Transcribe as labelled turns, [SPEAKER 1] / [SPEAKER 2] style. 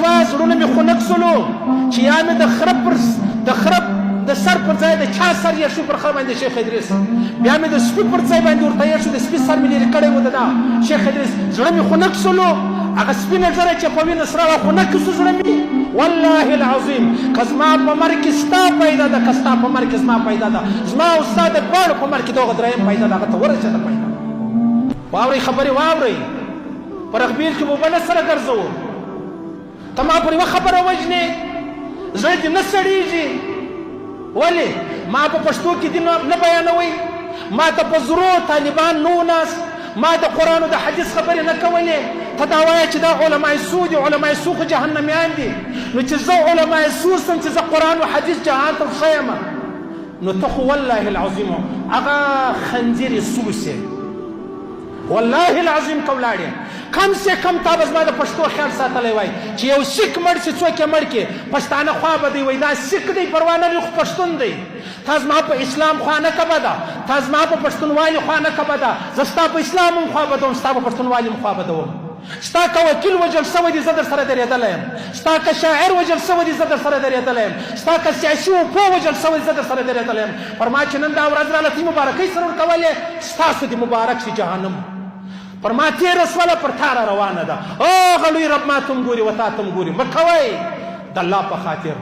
[SPEAKER 1] شوه زړونه مې خنک سولو چې یا مې د خره د سر پر ځای د چا سر یې شو پر خره باندې شیخ ادریس، بیا مې د سپي پر ځای باندې ورته یې شو د سپي سر مې لرې کړی و د دا شیخ ادریس. زړه مې خنک سولو، هغه سپینه ږیره چې په وینه سره وه خنک سو زړه مې. والله العظیم که زما په مرګ کې ستا پیدا ده، که ستا په مرګ کې زما پیدا ده، زما او ستا د دواړو په مرګ کې دغه دریم پیدا ده، هغه ته ورسېده پیدا. واورئ خبرې واورئ، په رغبیل کې مو بله سره ګرځوو، ته ما پر یوه خبره وژنې، زړه دې نه سړېږي. ولې ما په پښتو کې دې نه بیانوئ؟ ما ته په زرو طالبان نه وناست، ما د قرآن او د حدیث خبرې نه کولې. ته دا وایه چې دا علماء سو دي، علماء سو خو جهنمیان دي. نو چې زه علماء سو سم چې زه قرآن او حدیث جهان ته ښه یم، نو ته خو والله العظیم هغه خنزیر سوسې والله العظیم که ولاړې کم سے کم تا به زما د پښتو خیال ساتلی وای چې یو سیک مړ شي څوک یې مړ کړي پښتانه خوا به دی وایي دا سیک دی پروا نه لري خو پښتون دی. تا زما په اسلام خوا نه کبه ده، تا زما په پښتونوالي خوا نه کبه ده، زه ستا په اسلام هم خوا بدوم، ستا په پښتونوالي هم خوا بدوم. ستا که وکیل وژل سوی دی زه در سره درېدلی یم، ستا که شاعر وژل سوی دی زه در سره درېدلی یم، ستا که سیاسي وپو وژل سوی زه در سره درېدلی یم. پر ما چې نن دا ورځ راله ته مبارکۍ سره ورکولې، ستاسو دې مبارک شي جهنم. پر ما تېره سوله پر تا را روانه ده. هغه لوی رب ما ته هم ګوري و تا ته هم ګوري. مه کوئ د الله په خاطر.